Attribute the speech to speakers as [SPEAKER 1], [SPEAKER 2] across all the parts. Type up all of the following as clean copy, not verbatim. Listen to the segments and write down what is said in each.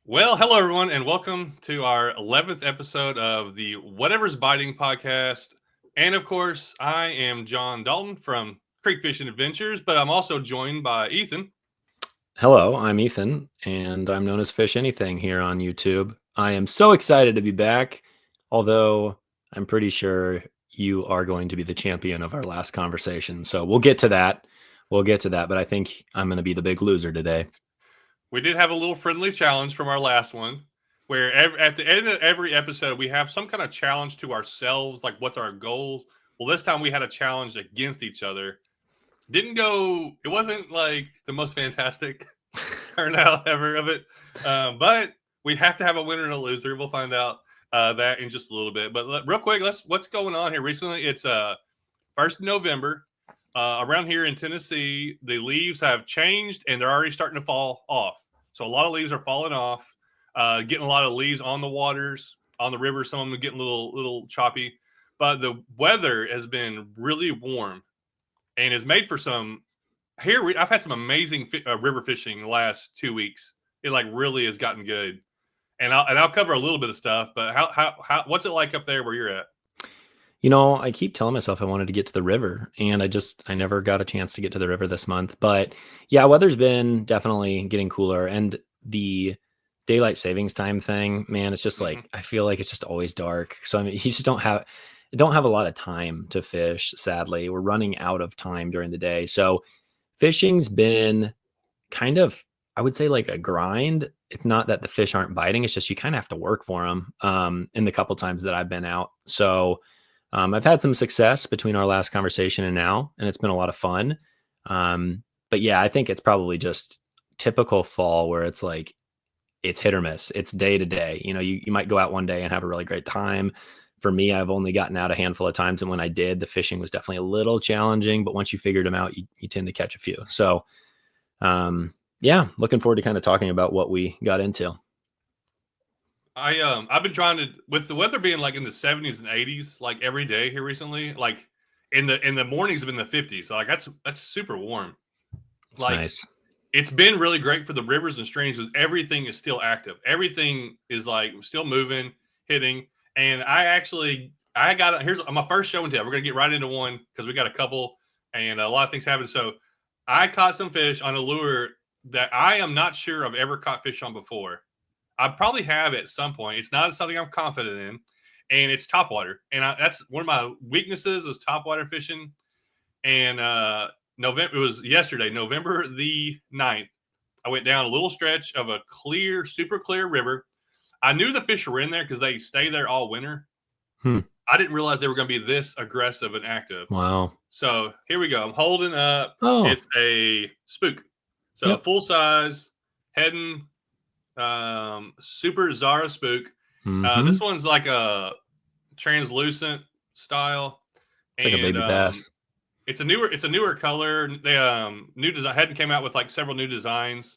[SPEAKER 1] Well, hello everyone, and welcome to our 11th episode of the Whatever's Biting podcast. And of course, I am John Dalton from Creek Fishing Adventures, but I'm also joined by Ethan.
[SPEAKER 2] Hello, I'm Ethan, and I'm known as Fish Anything here on YouTube. I am so excited to be back, although I'm pretty sure you are going to be the champion of our last conversation. So we'll get to that. But I think I'm going to be the big loser today.
[SPEAKER 1] We did have a little friendly challenge from our last one, where at the end of every episode, we have some kind of challenge to ourselves, like what's our goals. Well, this time we had a challenge against each other. It wasn't like the most fantastic turnout ever of it. But we have to have a winner and a loser. We'll find out that in just a little bit. But real quick, what's going on here recently? It's 1st of November. Around here in Tennessee, the leaves have changed and they're already starting to fall off. So a lot of leaves are falling off, getting a lot of leaves on the waters, on the river. Some of them are getting a little choppy. But the weather has been really warm and is made for some. I've had some amazing river fishing the last 2 weeks. It like really has gotten good, and I'll cover a little bit of stuff. But how what's it like up there where you're at?
[SPEAKER 2] I keep telling myself I wanted to get to the river, and I never got a chance to get to the river this month. But yeah, weather's been definitely getting cooler, and the daylight savings time thing, man, it's just like I feel like it's just always dark. So I mean, you just don't have a lot of time to fish. Sadly, we're running out of time during the day. So fishing's been kind of, I would say, like a grind. It's not that the fish aren't biting; it's just you kind of have to work for them. In the couple times that I've been out, so. I've had some success between our last conversation and now, and it's been a lot of fun. But yeah, I think it's probably just typical fall where it's like it's hit or miss. It's day to day. You might go out one day and have a really great time. For me, I've only gotten out a handful of times, and when I did, the fishing was definitely a little challenging. But once you figured them out, you tend to catch a few. So, yeah, looking forward to kind of talking about what we got into.
[SPEAKER 1] I've been trying to, with the weather being like in the 70s and 80s like every day here recently, like in the mornings have been the 50s. So like that's super warm.
[SPEAKER 2] It's
[SPEAKER 1] Like
[SPEAKER 2] nice.
[SPEAKER 1] it's been really great for the rivers and streams because everything is still active. Everything is like still moving, hitting. And I got here's my first show and tell. We're gonna get right into one because we got a couple and a lot of things happen. So I caught some fish on a lure that I am not sure I've ever caught fish on before. I probably have at some point. It's not something I'm confident in, and it's topwater. And that's one of my weaknesses is topwater fishing. And November, it was yesterday, November the 9th. I went down a little stretch of a clear, super clear river. I knew the fish were in there because they stay there all winter. I didn't realize they were going to be this aggressive and active.
[SPEAKER 2] Wow.
[SPEAKER 1] So here we go. I'm holding up.
[SPEAKER 2] Oh,
[SPEAKER 1] It's a spook. So
[SPEAKER 2] yep.
[SPEAKER 1] full size, heading super Zara spook. This one's like a translucent style.
[SPEAKER 2] It's like a baby bass.
[SPEAKER 1] It's a newer color. They new design hadn't came out with like several new designs.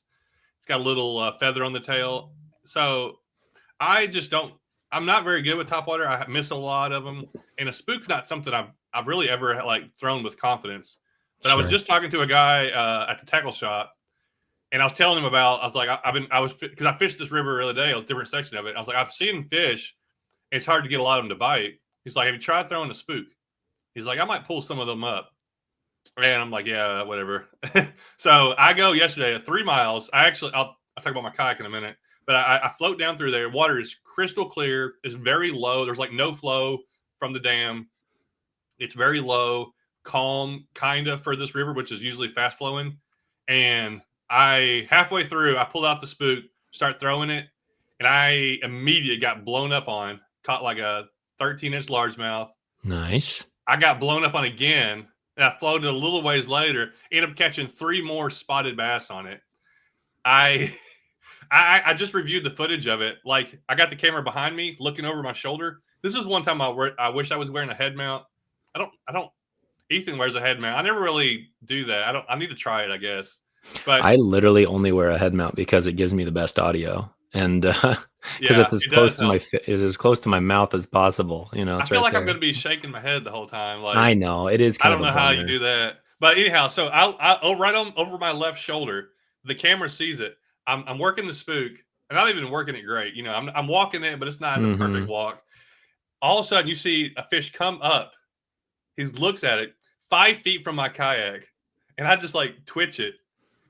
[SPEAKER 1] It's got a little feather on the tail. So I just don't. I'm not very good with topwater. I miss a lot of them, and a spook's not something I've really ever like thrown with confidence. But I was just talking to a guy at the tackle shop, and I was telling him about. I was like, because I fished this river the other day. It was a different section of it. I was like, I've seen fish. It's hard to get a lot of them to bite. He's like, have you tried throwing a spook? He's like, I might pull some of them up. And I'm like, yeah, whatever. So I go yesterday at 3 miles. I'll talk about my kayak in a minute, but I float down through there. Water is crystal clear. It's very low. There's like no flow from the dam. It's very low, calm, kind of for this river, which is usually fast flowing. And halfway through, I pulled out the spook, start throwing it, and I immediately got blown up on, caught like a 13-inch largemouth.
[SPEAKER 2] Nice.
[SPEAKER 1] I got blown up on again. And I floated a little ways later, ended up catching 3 more spotted bass on it. I just reviewed the footage of it. Like I got the camera behind me, looking over my shoulder. This is one time I wish I was wearing a head mount. I don't. Ethan wears a head mount. I never really do that. I need to try it, I guess. But
[SPEAKER 2] I literally only wear a head mount because it gives me the best audio, and because it's as close to my mouth as possible.
[SPEAKER 1] I
[SPEAKER 2] It's
[SPEAKER 1] feel
[SPEAKER 2] right
[SPEAKER 1] like
[SPEAKER 2] there.
[SPEAKER 1] I'm going to be shaking my head the whole time. Like
[SPEAKER 2] I know it is.
[SPEAKER 1] I
[SPEAKER 2] Kind
[SPEAKER 1] don't
[SPEAKER 2] of
[SPEAKER 1] know
[SPEAKER 2] a
[SPEAKER 1] how
[SPEAKER 2] bummer.
[SPEAKER 1] you do that. But anyhow, so I'll right on over my left shoulder. The camera sees it. I'm working the spook, and not even working it great. You know, I'm walking it, but it's not the perfect
[SPEAKER 2] Mm-hmm.
[SPEAKER 1] walk. All of a sudden, you see a fish come up. He looks at it 5 feet from my kayak, and I just like twitch it,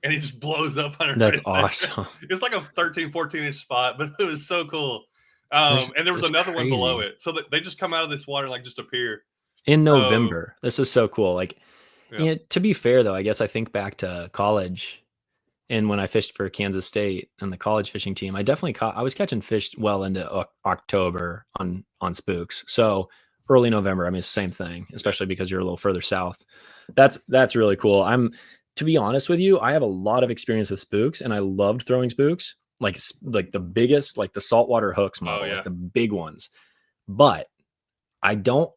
[SPEAKER 1] and he just blows up on it
[SPEAKER 2] That's
[SPEAKER 1] right there.
[SPEAKER 2] awesome.
[SPEAKER 1] It's like a 13, 14-inch spot, but it was so cool.
[SPEAKER 2] That's
[SPEAKER 1] And there was
[SPEAKER 2] that's
[SPEAKER 1] another one below
[SPEAKER 2] crazy.
[SPEAKER 1] it. So they just come out of this water, like just appear.
[SPEAKER 2] In
[SPEAKER 1] So,
[SPEAKER 2] November. This is so cool. Like,
[SPEAKER 1] yeah.
[SPEAKER 2] to be fair though, I guess I think back to college and when I fished for Kansas State and the college fishing team, I was catching fish well into October on spooks. So early November, I mean, it's the same thing, especially because you're a little further south. That's really cool. To be honest with you, I have a lot of experience with spooks and I loved throwing spooks, like the biggest, like the saltwater hooks
[SPEAKER 1] Oh,
[SPEAKER 2] model,
[SPEAKER 1] yeah.
[SPEAKER 2] like the big ones. But I don't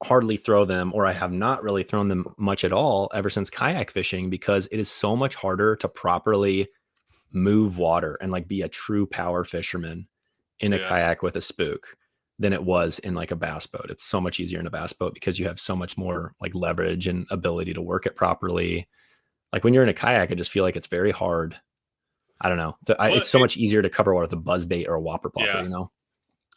[SPEAKER 2] hardly throw them, or I have not really thrown them much at all ever since kayak fishing, because it is so much harder to properly move water and like be a true power fisherman in a
[SPEAKER 1] Yeah.
[SPEAKER 2] kayak with a spook than it was in like a bass boat. It's so much easier in a bass boat because you have so much more like leverage and ability to work it properly. Like when you're in a kayak, I just feel like it's very hard. I don't know.
[SPEAKER 1] Well,
[SPEAKER 2] It's so much easier to cover water with a buzz bait or a whopper popper,
[SPEAKER 1] yeah.
[SPEAKER 2] you know?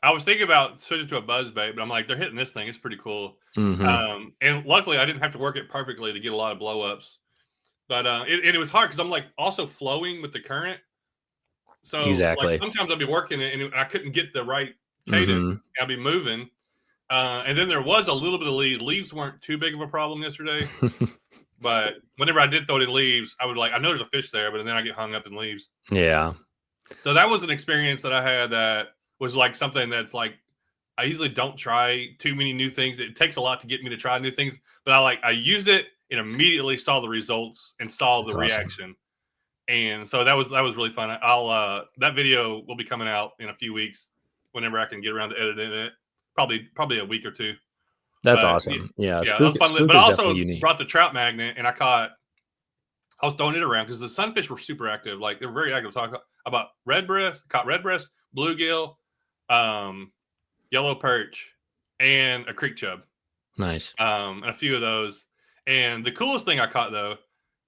[SPEAKER 1] I was thinking about switching to a buzz bait, but I'm like, they're hitting this thing. It's pretty cool.
[SPEAKER 2] Mm-hmm.
[SPEAKER 1] And luckily, I didn't have to work it perfectly to get a lot of blow ups. But it was hard because I'm like also flowing with the current. So like
[SPEAKER 2] Exactly.
[SPEAKER 1] sometimes I'd be working it and I couldn't get the right cadence.
[SPEAKER 2] Mm-hmm.
[SPEAKER 1] I'd be moving. And then there was a little bit of leaves. Leaves weren't too big of a problem yesterday. But whenever I did throw it in leaves, I know there's a fish there, but then I get hung up in leaves.
[SPEAKER 2] Yeah.
[SPEAKER 1] So that was an experience that I had that was like something that's like I usually don't try too many new things. It takes a lot to get me to try new things, but I used it and immediately saw the results and saw
[SPEAKER 2] That's
[SPEAKER 1] the
[SPEAKER 2] awesome.
[SPEAKER 1] reaction. And so that was really fun. I'll that video will be coming out in a few weeks whenever I can get around to editing it. Probably a week or two.
[SPEAKER 2] That's
[SPEAKER 1] But
[SPEAKER 2] awesome. Yeah.
[SPEAKER 1] yeah, it was fun.
[SPEAKER 2] Spook
[SPEAKER 1] But I
[SPEAKER 2] is definitely
[SPEAKER 1] also
[SPEAKER 2] unique.
[SPEAKER 1] brought the trout magnet and I was throwing it around because the sunfish were super active. Like they were very active. Talk about caught redbreast, bluegill, yellow perch, and a creek chub,
[SPEAKER 2] Nice.
[SPEAKER 1] and a few of those. And the coolest thing I caught though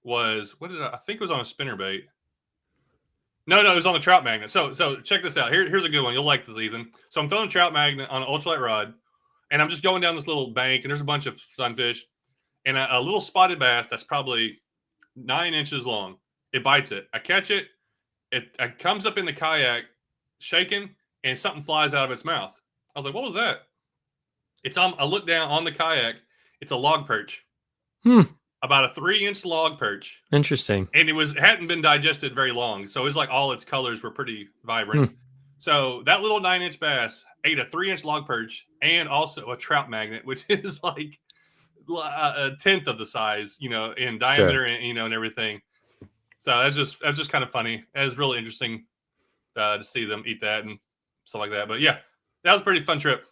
[SPEAKER 1] was I think it was on a spinnerbait. No, it was on the trout magnet. So check this out. Here's a good one. You'll like this, Ethan. So I'm throwing a trout magnet on an ultralight rod, and I'm just going down this little bank, and there's a bunch of sunfish, and a little spotted bass that's probably 9 inches long. It bites it. I catch it. It comes up in the kayak, shaking, and something flies out of its mouth. I was like, "What was that?" I look down on the kayak. It's a log perch, about a 3-inch log perch,
[SPEAKER 2] Interesting.
[SPEAKER 1] and it hadn't been digested very long, so it's like all its colors were pretty vibrant. So that little 9-inch bass ate a 3-inch log perch and also a trout magnet, which is like a tenth of the size, in diameter,
[SPEAKER 2] Sure.
[SPEAKER 1] and everything. So that's just kind of funny. It was really interesting to see them eat that and stuff like that. But yeah, that was a pretty fun trip.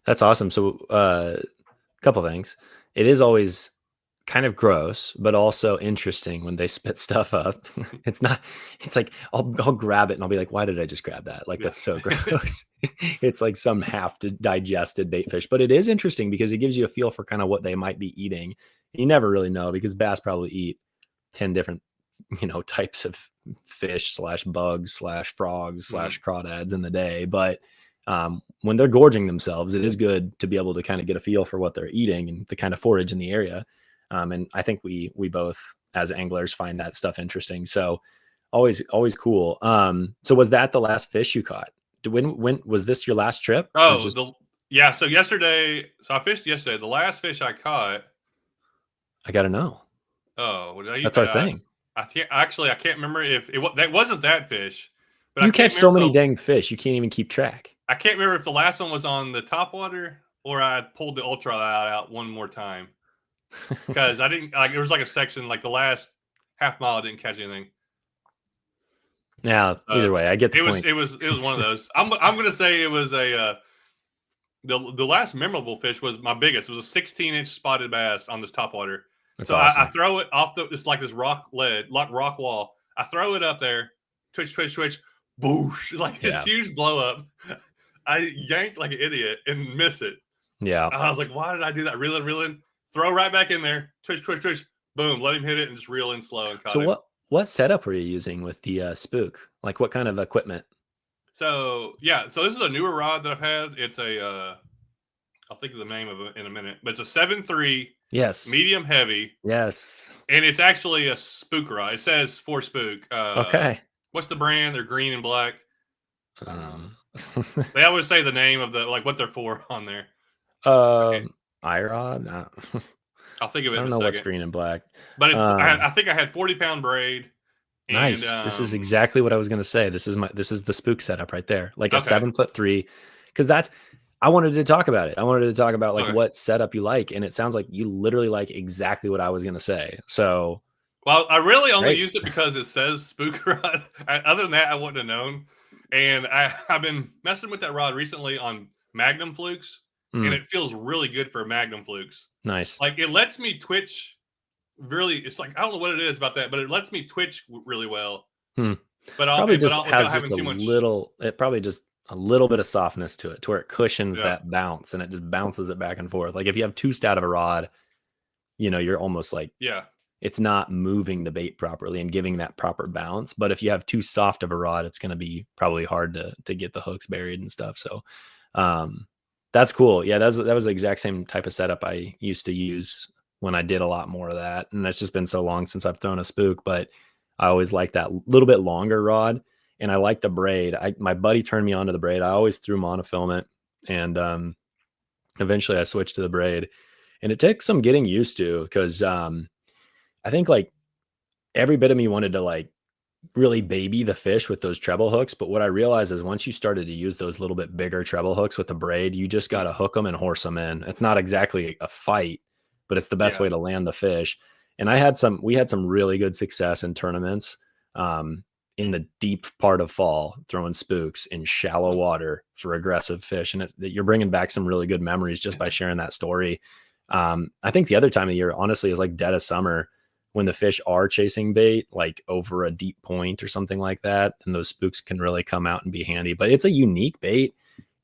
[SPEAKER 2] That's awesome. So, a couple things. It is always kind of gross, but also interesting when they spit stuff up. It's like I'll grab it and I'll be like, why did I just grab that? Like,
[SPEAKER 1] Yeah.
[SPEAKER 2] that's so gross. It's like some half digested bait fish, but it is interesting because it gives you a feel for kind of what they might be eating. You never really know because bass probably eat 10 different, types of fish / bugs / frogs / crawdads in the day. But when they're gorging themselves, it is good to be able to kind of get a feel for what they're eating and the kind of forage in the area. And I think we both as anglers find that stuff interesting. So always cool. So was that the last fish you caught? When was this your last trip?
[SPEAKER 1] Oh, yeah. So I fished yesterday. The last fish I caught.
[SPEAKER 2] I got to know.
[SPEAKER 1] Oh,
[SPEAKER 2] That's our thing.
[SPEAKER 1] I can't remember if that wasn't that fish, but I
[SPEAKER 2] You
[SPEAKER 1] can't
[SPEAKER 2] catch so
[SPEAKER 1] remember.
[SPEAKER 2] many dang fish, you can't even keep track.
[SPEAKER 1] I can't remember if the last one was on the top water or I pulled the ultralight out one more time because I didn't like. There was like a section like the last half mile I didn't catch anything.
[SPEAKER 2] Yeah. Either way, I get the point.
[SPEAKER 1] It was one of those. I'm gonna say it was the last memorable fish was my biggest. It was a 16-inch spotted bass on this top water.
[SPEAKER 2] That's
[SPEAKER 1] So
[SPEAKER 2] awesome.
[SPEAKER 1] I throw it off it's like this rock wall. I throw it up there, twitch, boosh, like this huge blow up. I yanked like an idiot and miss it.
[SPEAKER 2] Yeah.
[SPEAKER 1] I was like, why did I do that? Reeling, throw right back in there, twitch, boom, let him hit it and just reel in slow and caught him.
[SPEAKER 2] What setup were you using with the spook? Like what kind of equipment?
[SPEAKER 1] So yeah, so this is a newer rod that I've had. It's a I'll think of the name of it in a minute, but it's a 7.3
[SPEAKER 2] Yes.
[SPEAKER 1] medium heavy,
[SPEAKER 2] Yes.
[SPEAKER 1] and it's actually a spook rod. It says for spook.
[SPEAKER 2] Okay.
[SPEAKER 1] What's the brand? They're green and black.
[SPEAKER 2] Um,
[SPEAKER 1] They always say the name of the like what they're for on there. Okay,
[SPEAKER 2] IROD?
[SPEAKER 1] I'll think of
[SPEAKER 2] I
[SPEAKER 1] it in
[SPEAKER 2] don't
[SPEAKER 1] a
[SPEAKER 2] know what's
[SPEAKER 1] second.
[SPEAKER 2] green and black.
[SPEAKER 1] But it's
[SPEAKER 2] Um,
[SPEAKER 1] I think I had 40-pound braid, and
[SPEAKER 2] nice. This is exactly what I was gonna say. This is the spook setup right there. Like a
[SPEAKER 1] okay,
[SPEAKER 2] 7'3", because that's I wanted to talk about it. I wanted to talk about like
[SPEAKER 1] okay.
[SPEAKER 2] what setup you like, and it sounds like you literally like exactly what I was gonna say. So
[SPEAKER 1] Well, I really only
[SPEAKER 2] great.
[SPEAKER 1] used it because it says spook rod. Other than that, I wouldn't have known. And I've been messing with that rod recently on Magnum flukes, and
[SPEAKER 2] Mm,
[SPEAKER 1] it feels really good for Magnum flukes.
[SPEAKER 2] nice.
[SPEAKER 1] Like it lets me twitch really. It's like I don't know what it is about that, but it lets me twitch really well.
[SPEAKER 2] Hmm.
[SPEAKER 1] But
[SPEAKER 2] Probably just
[SPEAKER 1] without
[SPEAKER 2] has just
[SPEAKER 1] having
[SPEAKER 2] a
[SPEAKER 1] too much.
[SPEAKER 2] little. It probably just a little bit of softness to it, to where it cushions
[SPEAKER 1] Yeah,
[SPEAKER 2] that bounce, and it just bounces it back and forth. Like if you have too stout of a rod, you're almost like
[SPEAKER 1] yeah.
[SPEAKER 2] it's not moving the bait properly and giving that proper bounce. But if you have too soft of a rod, it's going to be probably hard to get the hooks buried and stuff. So um, that's cool. Yeah, that was the exact same type of setup I used to use when I did a lot more of that. And that's just been so long since I've thrown a spook, but I always like that little bit longer rod. And I like the braid. My buddy turned me on to the braid. I always threw monofilament, and eventually I switched to the braid. And it took some getting used to because I think like every bit of me wanted to like really baby the fish with those treble hooks. But what I realized is once you started to use those little bit bigger treble hooks with the braid, you just got
[SPEAKER 1] Mm,
[SPEAKER 2] to hook them and horse them in. It's not exactly a fight, but it's the best
[SPEAKER 1] yeah.
[SPEAKER 2] way to land the fish. And we had some really good success in tournaments in the deep part of fall, throwing spooks in shallow
[SPEAKER 1] Mm,
[SPEAKER 2] water for aggressive fish. And you're bringing back some really good memories just by sharing that story. I think the other time of year, honestly, is like dead of summer when the fish are chasing bait, like over a deep point or something like that. And those spooks can really come out and be handy. But it's a unique bait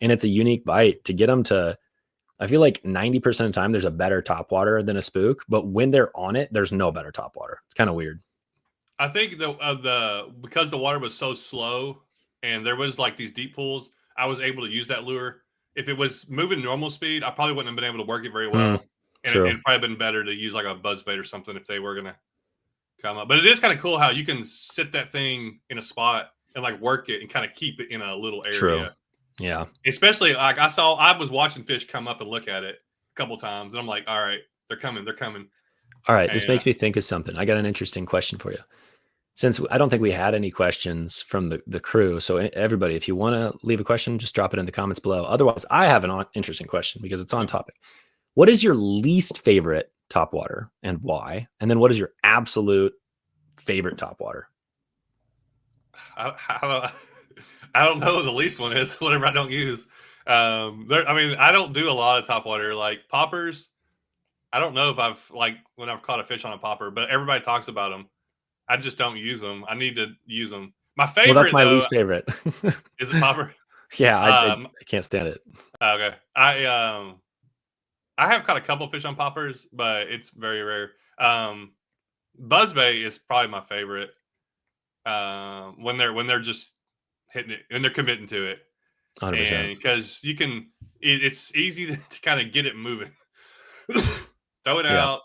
[SPEAKER 2] and it's a unique bite to get them to. I feel like 90% of the time there's a better topwater than a spook, but when they're on it, there's no better topwater. It's kind of weird.
[SPEAKER 1] I think the because the water was so slow and there was like these deep pools, I was able to use that lure. If it was moving normal speed, I probably wouldn't have been able to work it very
[SPEAKER 2] Mm,
[SPEAKER 1] well, and
[SPEAKER 2] true.
[SPEAKER 1] it'd probably been better to use like a buzz bait or something if they were gonna come up. But it is kind of cool how you can sit that thing in a spot and like work it and kind of keep it in a little
[SPEAKER 2] True.
[SPEAKER 1] area.
[SPEAKER 2] Yeah.
[SPEAKER 1] Especially like I was watching fish come up and look at it a couple times, and I'm like, all right, they're coming,
[SPEAKER 2] All right. This
[SPEAKER 1] and
[SPEAKER 2] makes me think of something. I got an interesting question for you. Since I don't think we had any questions from the crew. So everybody, if you want to leave a question, just drop it in the comments below. Otherwise, I have an interesting question because it's on topic. What is your least favorite topwater and why? And then what is your absolute favorite topwater?
[SPEAKER 1] I don't, I don't know what the least one is. Whatever I don't use. I mean, I don't do a lot of top water like poppers. I don't know if I've like when I've caught a fish on a popper, but everybody talks about them. I just don't use them. I need to use them. My
[SPEAKER 2] Well, that's
[SPEAKER 1] favorite
[SPEAKER 2] my
[SPEAKER 1] though
[SPEAKER 2] least favorite.
[SPEAKER 1] is it popper.
[SPEAKER 2] Yeah,
[SPEAKER 1] Um,
[SPEAKER 2] I can't stand it.
[SPEAKER 1] okay, I have caught a couple fish on poppers, but it's very rare. Buzzbait is probably my favorite. When they're just hitting it and they're committing to it.
[SPEAKER 2] 100%.
[SPEAKER 1] And because you can, it's easy to kind of get it moving. Throw it
[SPEAKER 2] Yeah.
[SPEAKER 1] out,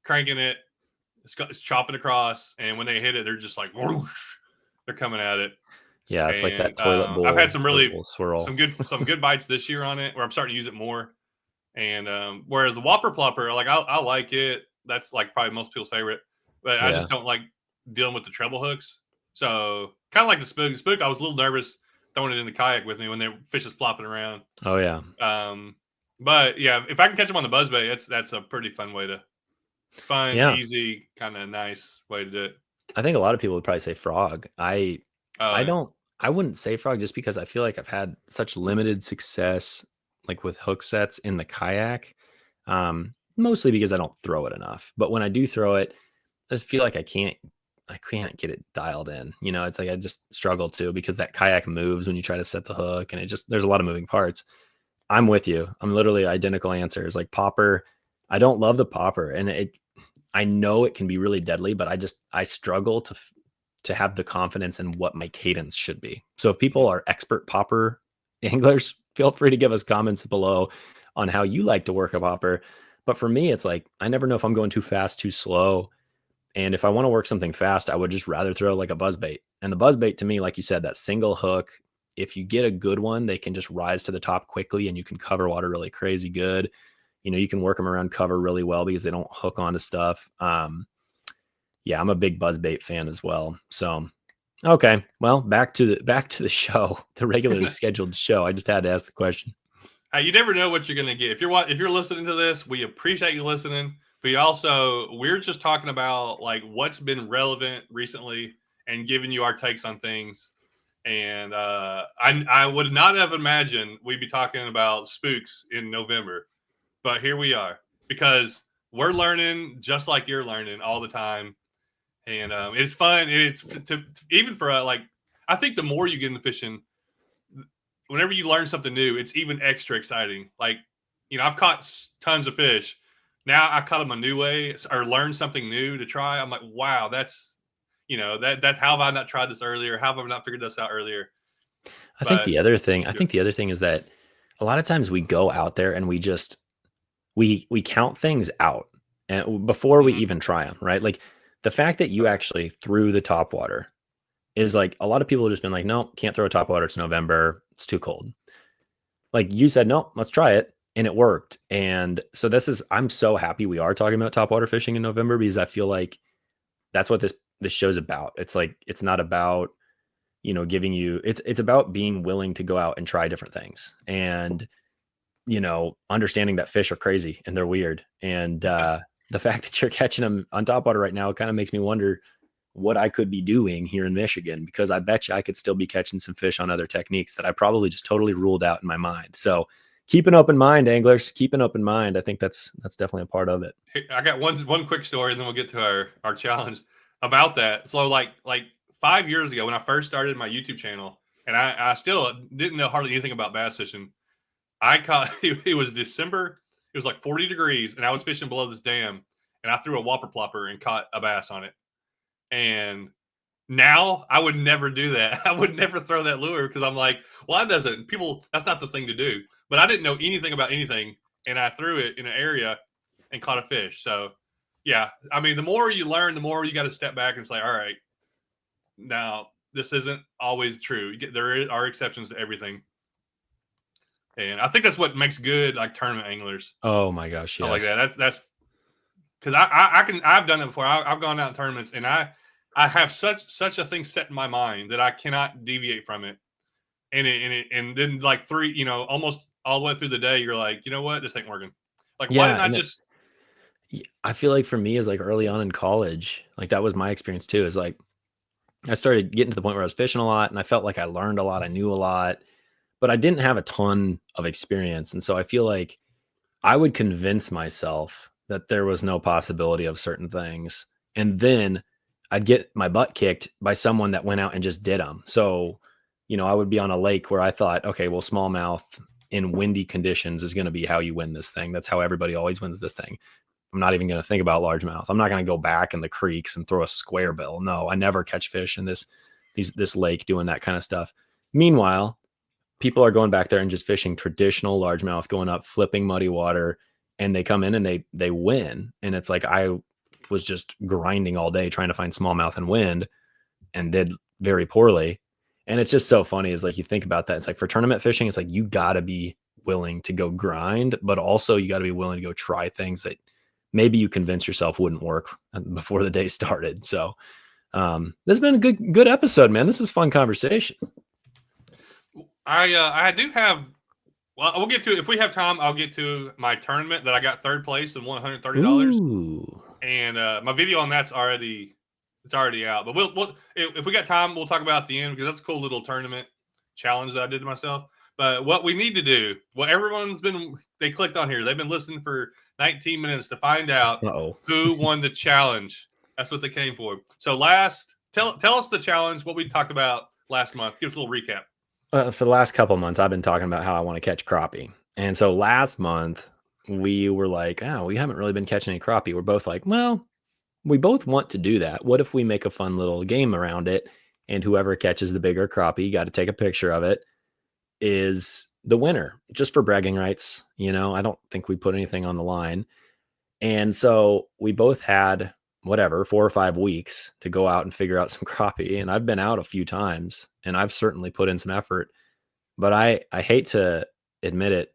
[SPEAKER 1] cranking it, it's chopping across, and when they hit it, they're just like whoosh, they're coming at it.
[SPEAKER 2] Yeah, it's like that
[SPEAKER 1] And I've had
[SPEAKER 2] toilet bowl swirl.
[SPEAKER 1] some good bites this year on it, where I'm starting to use it more. And whereas the Whopper Plopper, like I like it, that's like probably most people's favorite, but I
[SPEAKER 2] Yeah.
[SPEAKER 1] just don't like dealing with the treble hooks. So kind of like the spook. The spook, I was a little nervous throwing it in the kayak with me when the fish is flopping around.
[SPEAKER 2] Oh yeah.
[SPEAKER 1] Um, but yeah, if I can catch them on the buzzbait, that's a pretty fun,
[SPEAKER 2] Yeah.
[SPEAKER 1] easy, kind of nice way to do it.
[SPEAKER 2] I think a lot of people would probably say frog.
[SPEAKER 1] Oh
[SPEAKER 2] I
[SPEAKER 1] yeah,
[SPEAKER 2] don't I wouldn't say frog just because I feel like I've had such limited success like with hook sets in the kayak. Mostly because I don't throw it enough. But when I do throw it, I just feel like I can't get it dialed in. It's like I just struggle to because that kayak moves when you try to set the hook and there's a lot of moving parts. I'm with you. I'm literally identical answers. Like popper, I don't love the popper and I know it can be really deadly, but I struggle to have the confidence in what my cadence should be. So if people are expert popper anglers, feel free to give us comments below on how you like to work a popper. But for me, it's like, I never know if I'm going too fast, too slow. And if I want to work something fast, I would just rather throw like a buzz bait. And the buzz bait to me, like you said, that single hook, if you get a good one, they can just rise to the top quickly and you can cover water really crazy good. You know, you can work them around cover really well because they don't hook onto stuff. Yeah, I'm a big buzzbait fan as well. So, okay, well, back to the show, the regularly scheduled show. I just had to ask the question.
[SPEAKER 1] You never know what you're going to get. If you're listening to this, we appreciate you listening. But we're just talking about like what's been relevant recently and giving you our takes on things. And I would not have imagined we'd be talking about spooks in November, but here we are because we're learning just like you're learning all the time. And it's fun. It's even for like, I think the more you get into fishing, whenever you learn something new, it's even extra exciting. Like, you know, I've caught tons of fish. Now I caught them a new way or learned something new to try. I'm like, wow, that's how have I not tried this earlier? How have I not figured this out earlier?
[SPEAKER 2] I think the other thing is that a lot of times we go out there and we just we count things out and before we even try them, right? Like the fact that you actually threw the topwater is like a lot of people have just been like, no, can't throw a topwater. It's November. It's too cold. Like you said, no, let's try it. And it worked. And so I'm so happy we are talking about topwater fishing in November because I feel like that's what this show's about. It's like, it's not about, giving you, it's about being willing to go out and try different things and, understanding that fish are crazy and they're weird. And the fact that you're catching them on topwater right now kind of makes me wonder what I could be doing here in Michigan, because I bet you I could still be catching some fish on other techniques that I probably just totally ruled out in my mind. So keep an open mind, anglers, keep an open mind. I think that's definitely a part of it.
[SPEAKER 1] I got one quick story and then we'll get to our challenge about that. So like 5 years ago when I first started my YouTube channel and I still didn't know hardly anything about bass fishing, I caught, it was December. It was like 40 degrees and I was fishing below this dam and I threw a whopper plopper and caught a bass on it. And now I would never do that. I would never throw that lure because I'm like, well, that's not the thing to do. But I didn't know anything about anything. And I threw it in an area and caught a fish. So, yeah, I mean, the more you learn, the more you got to step back and say, all right, now this isn't always true. There are exceptions to everything. And I think that's what makes good like tournament anglers.
[SPEAKER 2] Oh my gosh, yes.
[SPEAKER 1] Like that. That's because I've done it before. I've gone out in tournaments and I have such a thing set in my mind that I cannot deviate from it. And then like almost all the way through the day, you're like, you know what, this ain't working. Like, why didn't I just?
[SPEAKER 2] I feel like for me is like early on in college, like that was my experience too. Is like I started getting to the point where I was fishing a lot, and I felt like I learned a lot, I knew a lot, but I didn't have a ton of experience, and so I feel like I would convince myself that there was no possibility of certain things, and then I'd get my butt kicked by someone that went out and just did them. So, I would be on a lake where I thought, okay, well, smallmouth in windy conditions is going to be how you win this thing. That's how everybody always wins this thing. I'm not even going to think about largemouth. I'm not going to go back in the creeks and throw a square bill. No, I never catch fish in this lake doing that kind of stuff. Meanwhile, people are going back there and just fishing traditional largemouth, going up, flipping muddy water, and they come in and they win. And it's like I was just grinding all day trying to find smallmouth and wind and did very poorly. And it's just so funny is like you think about that. It's like for tournament fishing, it's like you got to be willing to go grind, but also you got to be willing to go try things that maybe you convince yourself wouldn't work before the day started. So this has been a good episode, man. This is fun conversation.
[SPEAKER 1] I do have. Well, we'll get to it if we have time. I'll get to my tournament that I got third place and won $130. And my video on that's already out. But we'll if we got time, we'll talk about it at the end because that's a cool little tournament challenge that I did to myself. But what we need to do, what they clicked on here. They've been listening for 19 minutes to find out who won the challenge. That's what they came for. So tell us the challenge, what we talked about last month. Give us a little recap.
[SPEAKER 2] For the last couple of months, I've been talking about how I want to catch crappie. And so last month we were like, we haven't really been catching any crappie. We're both like, well, we both want to do that. What if we make a fun little game around it, and whoever catches the bigger crappie, got to take a picture of it, is the winner, just for bragging rights. I don't think we put anything on the line. And so we both had whatever 4 or 5 weeks to go out and figure out some crappie. And I've been out a few times, and I've certainly put in some effort. But I hate to admit it,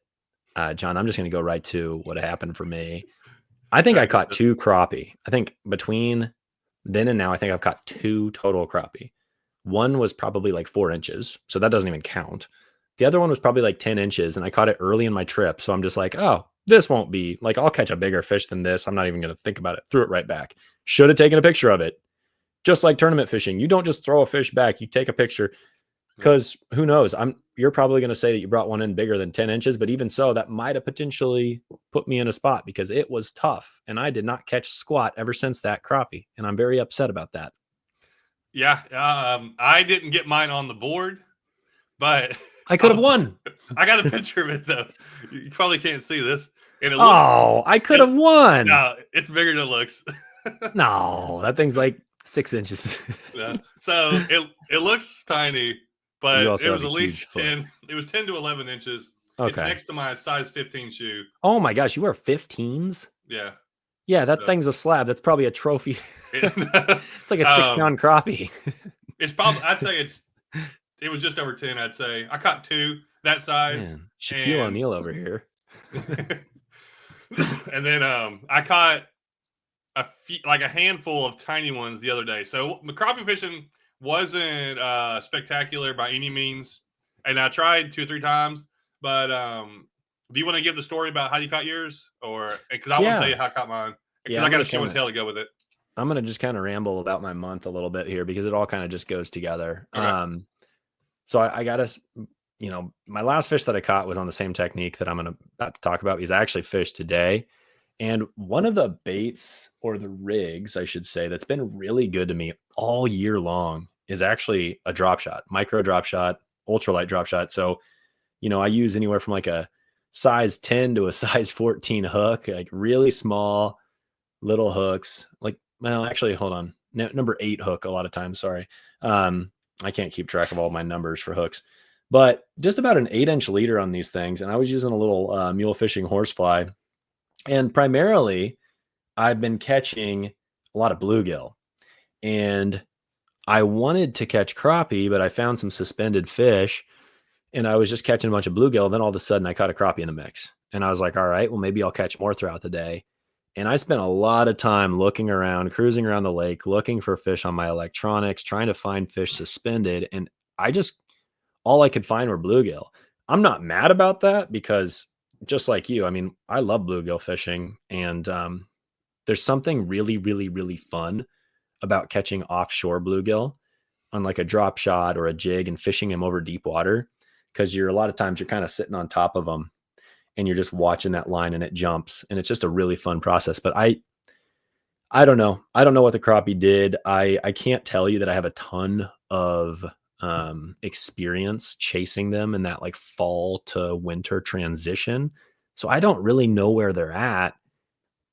[SPEAKER 2] John. I'm just going to go right to what happened for me. I think
[SPEAKER 1] All
[SPEAKER 2] I
[SPEAKER 1] right,
[SPEAKER 2] caught 2 crappie. I think between then and now, I think I've caught 2 total crappie. One was probably like 4 inches, so that doesn't even count. The other one was probably like 10 inches, and I caught it early in my trip. So I'm just like, oh, this won't be like, I'll catch a bigger fish than this. I'm not even going to think about it. Threw it right back. Should have taken a picture of it. Just like tournament fishing. You don't just throw a fish back, you take a picture. Because who knows? You're probably going to say that you brought one in bigger than 10 inches, but even so, that might have potentially put me in a spot because it was tough, and I did not catch squat ever since that crappie, and I'm very upset about that.
[SPEAKER 1] Yeah, I didn't get mine on the board, but
[SPEAKER 2] I could have won.
[SPEAKER 1] I got a picture of it though. You probably can't see this, and it looks.
[SPEAKER 2] Oh, I could have won.
[SPEAKER 1] No, it's bigger than it looks.
[SPEAKER 2] No, that thing's like 6 inches.
[SPEAKER 1] Yeah. So it looks tiny, but
[SPEAKER 2] You
[SPEAKER 1] it
[SPEAKER 2] also
[SPEAKER 1] was
[SPEAKER 2] have
[SPEAKER 1] at
[SPEAKER 2] a huge
[SPEAKER 1] least
[SPEAKER 2] foot.
[SPEAKER 1] 10. It was 10 to 11 inches. It's
[SPEAKER 2] Okay.
[SPEAKER 1] next to my size 15 shoe.
[SPEAKER 2] Oh my gosh, you wear 15s?
[SPEAKER 1] Yeah.
[SPEAKER 2] Yeah, that
[SPEAKER 1] So-
[SPEAKER 2] thing's a slab. That's probably a trophy.
[SPEAKER 1] It-
[SPEAKER 2] It's like a 6-pound crappie.
[SPEAKER 1] It's probably. I'd say it was just over 10. I'd say I caught 2 that size.
[SPEAKER 2] Man, Shaquille
[SPEAKER 1] and-
[SPEAKER 2] O'Neal over here.
[SPEAKER 1] And then I caught a handful of tiny ones the other day. So the crappie fishing wasn't spectacular by any means, and I tried 2 or 3 times. But do you want to give the story about how you caught yours, or because I want to tell you how I caught mine? Because
[SPEAKER 2] Yeah,
[SPEAKER 1] I
[SPEAKER 2] I'm
[SPEAKER 1] got a
[SPEAKER 2] gonna
[SPEAKER 1] show and
[SPEAKER 2] kinda-
[SPEAKER 1] tell to go with it.
[SPEAKER 2] I'm going to just kind of ramble about my month a little bit here because it all kind of just goes together.
[SPEAKER 1] Okay.
[SPEAKER 2] So I got us, my last fish that I caught was on the same technique that I'm about to talk about because I actually fished today. And one of the baits, or the rigs, I should say, that's been really good to me all year long is actually a drop shot, micro drop shot, ultralight drop shot. So, I use anywhere from like a size 10 to a size 14 hook, like really small little hooks. Well, actually, hold on. Number 8 hook a lot of times. Sorry. I can't keep track of all my numbers for hooks, but just about an 8-inch leader on these things. And I was using a little mule fishing horsefly. And primarily, I've been catching a lot of bluegill. And I wanted to catch crappie, but I found some suspended fish. And I was just catching a bunch of bluegill. And then all of a sudden, I caught a crappie in the mix. And I was like, all right, well, maybe I'll catch more throughout the day. And I spent a lot of time looking around, cruising around the lake, looking for fish on my electronics, trying to find fish suspended. And all I could find were bluegill. I'm not mad about that because just like you, I mean, I love bluegill fishing. And there's something really, really, really fun about catching offshore bluegill on like a drop shot or a jig and fishing them over deep water. Because a lot of times you're kind of sitting on top of them and you're just watching that line and it jumps, and it's just a really fun process. But I don't know. I don't know what the crappie did. I can't tell you that I have a ton of experience chasing them in that like fall to winter transition. So I don't really know where they're at.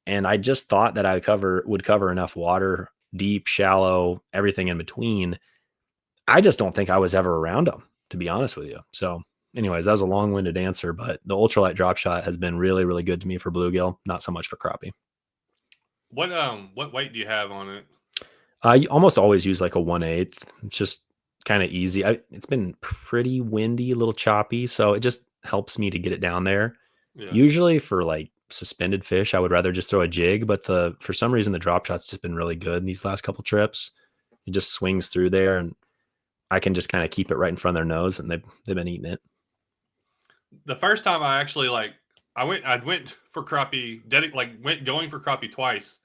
[SPEAKER 2] And I just thought that I would cover enough water, deep, shallow, everything in between. I just don't think I was ever around them, to be honest with you. So anyways, that was a long-winded answer, but the ultralight drop shot has been really, really good to me for bluegill, not so much for crappie.
[SPEAKER 1] What weight do you have on it?
[SPEAKER 2] I almost always use like a 1/8. It's just kind of easy. It's been pretty windy, a little choppy, so it just helps me to get it down there.
[SPEAKER 1] Yeah.
[SPEAKER 2] Usually for like suspended fish, I would rather just throw a jig, but for some reason the drop shot's just been really good in these last couple trips. It just swings through there, and I can just kind of keep it right in front of their nose, and they've been eating it.
[SPEAKER 1] The first time I actually I went for crappie, going for crappie twice.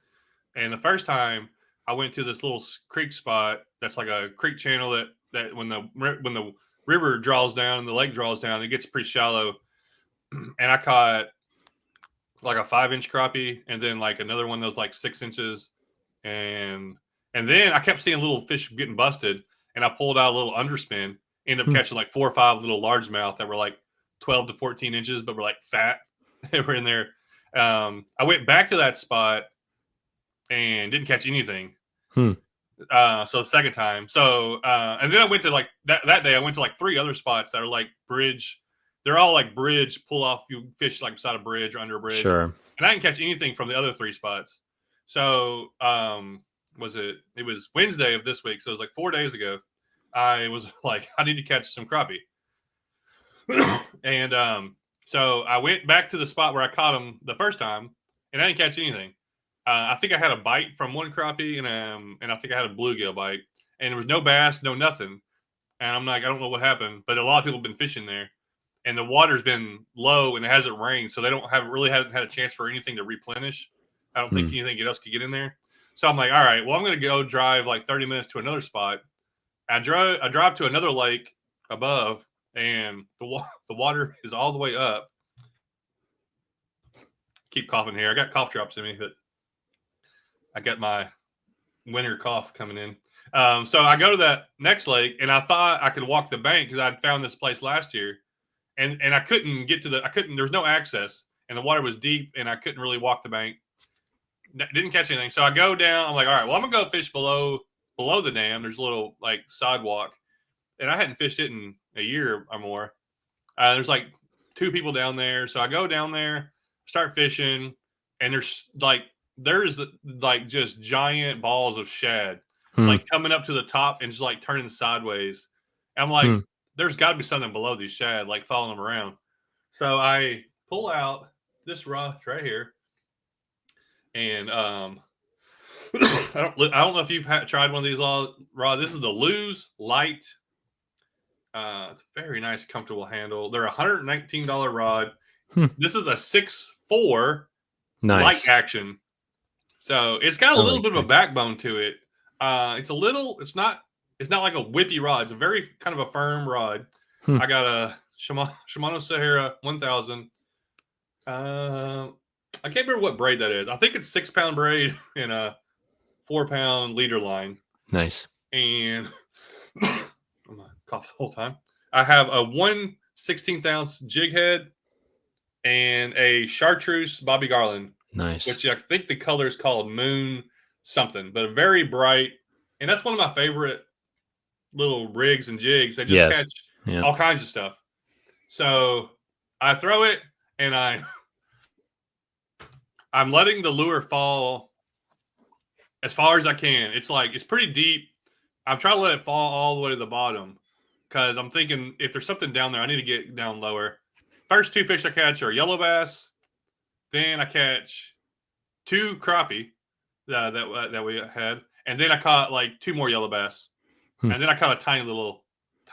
[SPEAKER 1] And the first time I went to this little creek spot that's like a creek channel that when the river draws down and the lake draws down, it gets pretty shallow. And I caught like a 5-inch crappie, and then like another one that was like 6 inches, and then I kept seeing little fish getting busted, and I pulled out a little underspin, ended up catching like 4 or 5 little largemouth that were like 12 to 14 inches, but were like fat. They were in there. I went back to that spot, and didn't catch anything.
[SPEAKER 2] Hmm.
[SPEAKER 1] So the second time. So and then I went to like that day. I went to like 3 other spots that are like bridge. They're all like bridge pull off. You fish like beside a bridge or under a bridge,
[SPEAKER 2] Sure.
[SPEAKER 1] and I didn't catch anything from the other 3 spots. So it was Wednesday of this week. So it was like 4 days ago. I was like, I need to catch some crappie, and so I went back to the spot where I caught them the first time, and I didn't catch anything. I think I had a bite from one crappie, and I think I had a bluegill bite, and there was no bass, no nothing. And I'm like, I don't know what happened, but a lot of people have been fishing there, and the water's been low, and it hasn't rained, so they haven't had a chance for anything to replenish. I don't think anything else could get in there. So I'm like, all right, well, I'm going to go drive like 30 minutes to another spot. I drive to another lake above, and the water is all the way up. Keep coughing here. I got cough drops in me, but I got my winter cough coming in. So I go to that next lake, and I thought I could walk the bank because I'd found this place last year, and I couldn't get to there was no access, and the water was deep, and I couldn't really walk the bank. Didn't catch anything. So I go down. I'm like, all right, well, I'm gonna go fish below the dam. There's a little like sidewalk, and I hadn't fished it in a year or more. There's like 2 people down there, so I go down there, start fishing, and there's like just giant balls of shad like coming up to the top and just like turning sideways. And I'm like, there's got to be something below these shad, like following them around. So I pull out this rod right here, and I don't know if you've tried one of these rods. This is the Lose Light. It's a very nice, comfortable handle. They're $119 rod. This is a 6'4" light action. So it's got a little bit of a backbone to it. It's not like a whippy rod. It's a very kind of a firm rod. I got a Shimano Sahara 1000. I can't remember what braid that is. I think it's 6-pound braid and a 4-pound leader line.
[SPEAKER 2] Nice.
[SPEAKER 1] And I'm gonna cough the whole time. I have a 1/16 ounce jig head and a chartreuse Bobby Garland.
[SPEAKER 2] Nice.
[SPEAKER 1] Which I think the color is called Moon something, but very bright. And that's one of my favorite little rigs and jigs. They just catch all kinds of stuff. So I throw it, and I'm letting the lure fall as far as I can. It's pretty deep. I'm trying to let it fall all the way to the bottom because I'm thinking if there's something down there, I need to get down lower. First 2 fish I catch are yellow bass. Then I catch 2 crappie that we had, and then I caught like 2 more yellow bass, and then I caught a tiny little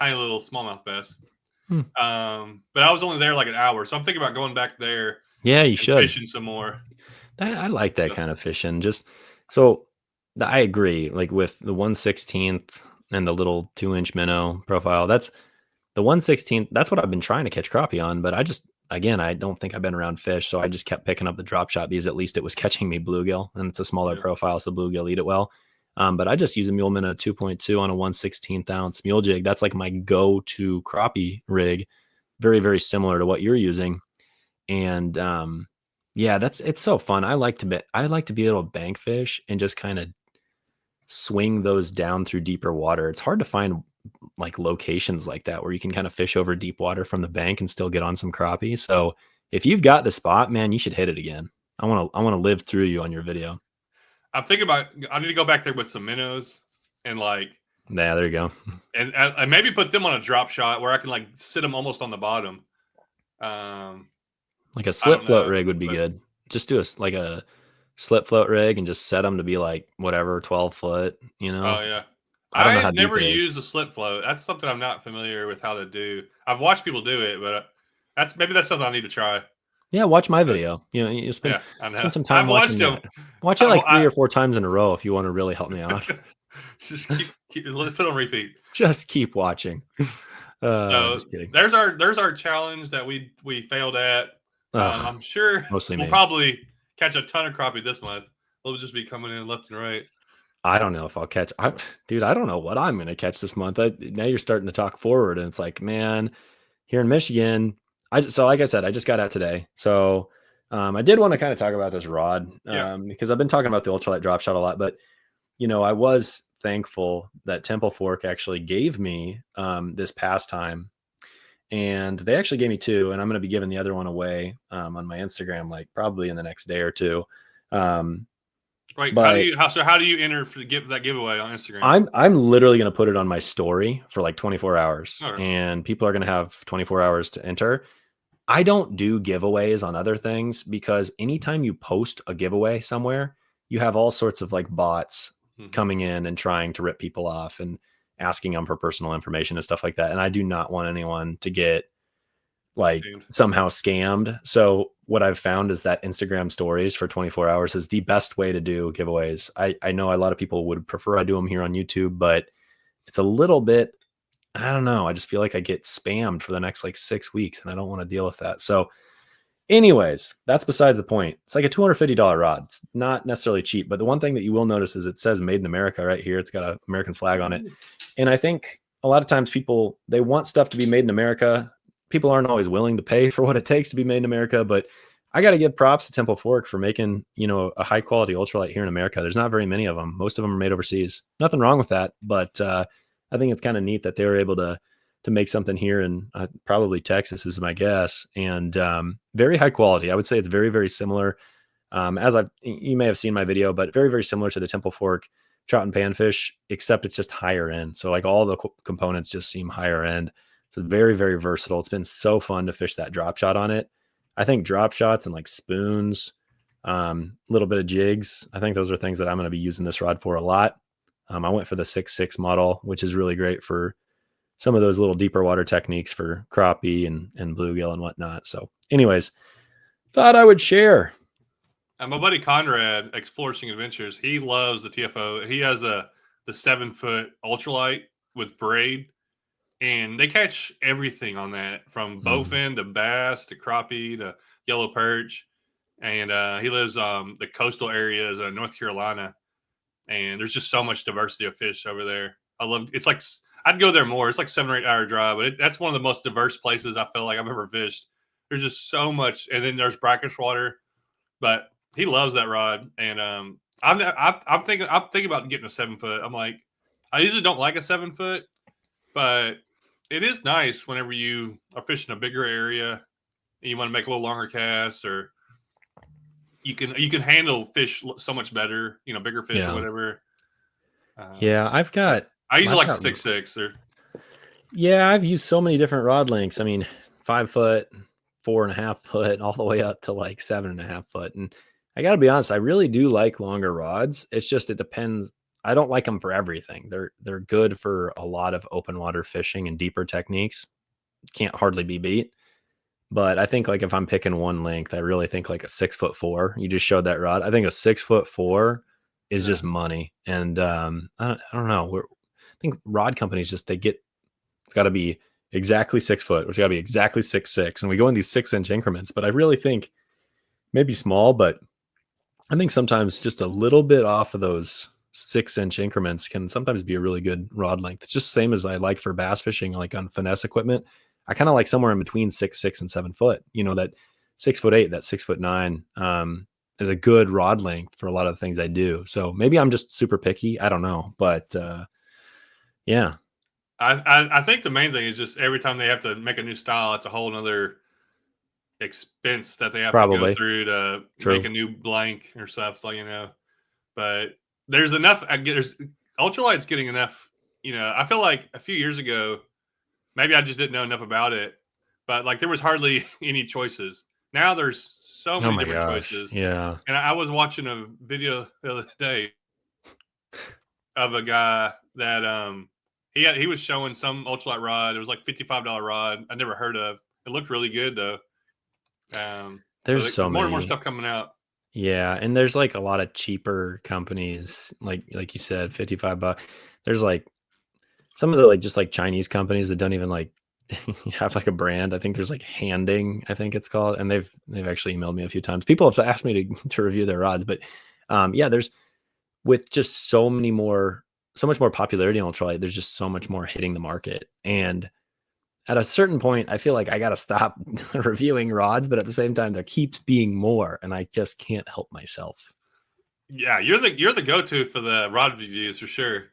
[SPEAKER 1] smallmouth bass. But I was only there like an hour, so I'm thinking about going back there.
[SPEAKER 2] Yeah, you should
[SPEAKER 1] fishing some more.
[SPEAKER 2] I like that kind of fishing. Just so I agree. Like with the 1/16 and the little 2-inch minnow profile, that's the 1/16. That's what I've been trying to catch crappie on, but I don't think I've been around fish, so I just kept picking up the drop shot because at least it was catching me bluegill, and it's a smaller profile, so bluegill eat it well. But I just use a Mule Minnow 2.2 on a 1/16 ounce mule jig. That's like my go-to crappie rig, very, very similar to what you're using. And it's so fun. I like to be able to bank fish and just kind of swing those down through deeper water. It's hard to find like locations like that where you can kind of fish over deep water from the bank and still get on some crappie. So if you've got the spot, man, you should hit it again. I want to live through you on your video.
[SPEAKER 1] I'm thinking about, I need to go back there with some minnows and
[SPEAKER 2] there you go.
[SPEAKER 1] And maybe put them on a drop shot where I can like sit them almost on the bottom.
[SPEAKER 2] Like a slip float rig would be good. Just do a slip float rig and just set them to be like whatever, 12 foot, you know?
[SPEAKER 1] Oh yeah.
[SPEAKER 2] I don't know
[SPEAKER 1] never used a slip float. That's something I'm not familiar with how to do. I've watched people do it, but that's something I need to try.
[SPEAKER 2] Yeah, watch my video. You spend some time watching it. Watch it like 3 or 4 times in a row if you want to really help me out.
[SPEAKER 1] Just keep let it put on repeat.
[SPEAKER 2] Just keep watching. Just kidding.
[SPEAKER 1] There's our challenge that we failed at. I'm sure we'll probably catch a ton of crappie this month. They'll just be coming in left and right.
[SPEAKER 2] I don't know if I'll catch. Dude, I don't know what I'm going to catch this month. Now you're starting to talk forward, and it's like, man, here in Michigan, so like I said, I just got out today. So I did want to kind of talk about this rod
[SPEAKER 1] Yeah.
[SPEAKER 2] because I've been talking about the ultralight drop shot a lot, but I was thankful that Temple Fork actually gave me this past time, and they actually gave me two, and I'm going to be giving the other one away on my Instagram, like probably in the next day or two.
[SPEAKER 1] Wait,
[SPEAKER 2] But
[SPEAKER 1] how do you enter for that giveaway on Instagram?
[SPEAKER 2] I'm literally going to put it on my story for like 24 hours,
[SPEAKER 1] All right.
[SPEAKER 2] and people are going to have 24 hours to enter. I don't do giveaways on other things because anytime you post a giveaway somewhere, you have all sorts of like bots coming in and trying to rip people off and asking them for personal information and stuff like that. And I do not want anyone to get like somehow scammed. So what I've found is that Instagram stories for 24 hours is the best way to do giveaways. I know a lot of people would prefer I do them here on YouTube, but it's a little bit, I don't know. I just feel like I get spammed for the next like 6 weeks and I don't want to deal with that. So anyways, that's besides the point. It's like a $250 rod. It's not necessarily cheap, but the one thing that you will notice is it says made in America right here. It's got an American flag on it. And I think a lot of times people, they want stuff to be made in America. People aren't always willing to pay for what it takes to be made in America, but I got to give props to Temple Fork for making, a high quality ultralight here in America. There's not very many of them. Most of them are made overseas. Nothing wrong with that, but I think it's kind of neat that they were able to make something here in probably Texas is my guess, and very high quality. I would say it's very, very similar. You may have seen my video, but very, very similar to the Temple Fork trout and panfish, except it's just higher end. So like all the components just seem higher end. So very, very versatile. It's been so fun to fish that drop shot on it. I think drop shots and like spoons, a little bit of jigs. I think those are things that I'm going to be using this rod for a lot. I went for the 6.6 model, which is really great for some of those little deeper water techniques for crappie and bluegill and whatnot. So anyways, thought I would share.
[SPEAKER 1] My buddy Conrad, Exploring Adventures, he loves the TFO. He has the 7-foot ultralight with braid, and they catch everything on that, from bowfin to bass to crappie to yellow perch. And he lives the coastal areas of North Carolina, and there's just so much diversity of fish over there. It's like, I'd go there more. It's like 7 or 8 hour drive, but that's one of the most diverse places I feel like I've ever fished. There's just so much, and then there's brackish water. But he loves that rod, and I'm thinking about getting a 7-foot. I'm like, I usually don't like a 7-foot, but it is nice whenever you are fishing a bigger area and you want to make a little longer casts, or you can handle fish so much better, bigger fish or whatever.
[SPEAKER 2] Yeah,
[SPEAKER 1] I usually like 6.6 or.
[SPEAKER 2] Yeah, I've used so many different rod lengths. I mean, 5 foot, 4.5 foot, all the way up to like 7.5 foot. And I got to be honest, I really do like longer rods. It's just, it depends. I don't like them for everything. They're good for a lot of open water fishing and deeper techniques. Can't hardly be beat. But I think like if I'm picking one length, I really think like a 6'4". You just showed that rod. I think a 6'4" is just money. And I don't know. I think rod companies just, it's got to be exactly 6 foot, or it's got to be exactly 6'6", and we go in these 6-inch increments. But I really think maybe small, but I think sometimes just a little bit off of those 6-inch increments can sometimes be a really good rod length. It's just the same as I like for bass fishing, like on finesse equipment. I kind of like somewhere in between 6'6" and 7 foot. That 6'8", that 6'9", is a good rod length for a lot of the things I do. So maybe I'm just super picky. I don't know, but yeah.
[SPEAKER 1] I think the main thing is just every time they have to make a new style, it's a whole nother expense that they have to go through to make a new blank or stuff. So, but there's enough. Ultralight's getting enough. I feel like a few years ago, maybe I just didn't know enough about it, but like there was hardly any choices. Now there's so many different choices.
[SPEAKER 2] Yeah.
[SPEAKER 1] And I was watching a video the other day of a guy that he was showing some ultralight rod. It was like $55 rod. I never heard of. It looked really good though.
[SPEAKER 2] There's so
[SPEAKER 1] more
[SPEAKER 2] many.
[SPEAKER 1] and more stuff coming out.
[SPEAKER 2] Yeah, and there's like a lot of cheaper companies, like you said, $55. There's like some of the just like Chinese companies that don't even like have like a brand. I think there's like Handing, I think it's called, and they've actually emailed me a few times. People have asked me to review their rods, but yeah, there's, with just so much more popularity on ultralight, there's just so much more hitting the market. And at a certain point, I feel like I got to stop reviewing rods, but at the same time, there keeps being more, and I just can't help myself.
[SPEAKER 1] Yeah, you're the go-to for the rod reviews for sure,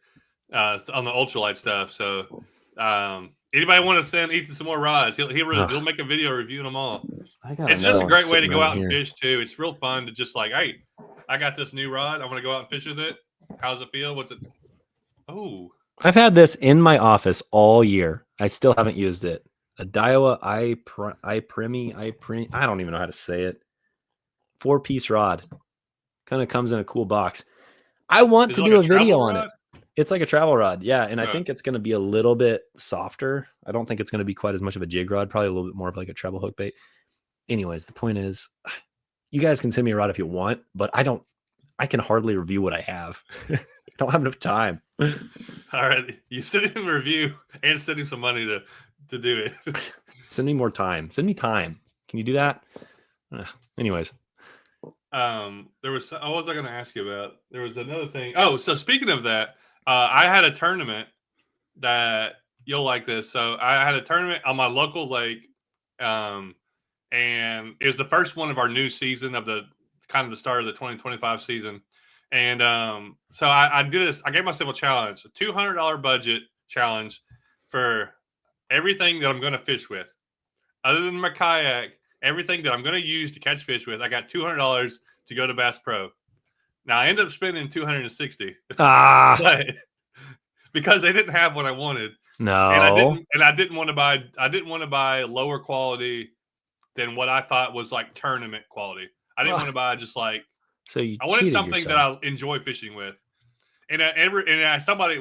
[SPEAKER 1] on the ultralight stuff. So, anybody want to send Ethan some more rods? He'll make a video reviewing them all.
[SPEAKER 2] I got
[SPEAKER 1] It's just a great way to go out and
[SPEAKER 2] here.
[SPEAKER 1] fish too. It's real fun to just like, hey, I got this new rod. I'm gonna go out and fish with it. How's it feel? What's it? Oh,
[SPEAKER 2] I've had this in my office all year. I still haven't used it. A Daiwa I don't even know how to say it. 4-piece rod. Kind of comes in a cool box. I want to do a video on it. It's like a travel rod. Yeah. And I think it's going to be a little bit softer. I don't think it's going to be quite as much of a jig rod, probably a little bit more of like a treble hook bait. Anyways, the point is, you guys can send me a rod if you want, but I can hardly review what I have. I don't have enough time.
[SPEAKER 1] All right. You send him a review and send him some money to do it.
[SPEAKER 2] Send me more time. Send me time. Can you do that? Anyways.
[SPEAKER 1] There was, what was I going to ask you about? There was another thing. Oh, so speaking of that, I had a tournament that you'll like this. So I had a tournament on my local lake, and it was the first one of our new season of the kind of the start of the 2025 season. And so I did this. I gave myself a challenge, a $200 budget challenge for everything that I'm going to fish with, other than my kayak. Everything that I'm going to use to catch fish with, I got $200 to go to Bass Pro. Now I ended up spending $260. But, because they didn't have what I wanted.
[SPEAKER 2] No,
[SPEAKER 1] and I didn't want to buy lower quality than what I thought was like tournament quality. I didn't want to buy just like.
[SPEAKER 2] So I
[SPEAKER 1] wanted something that I enjoy fishing with. And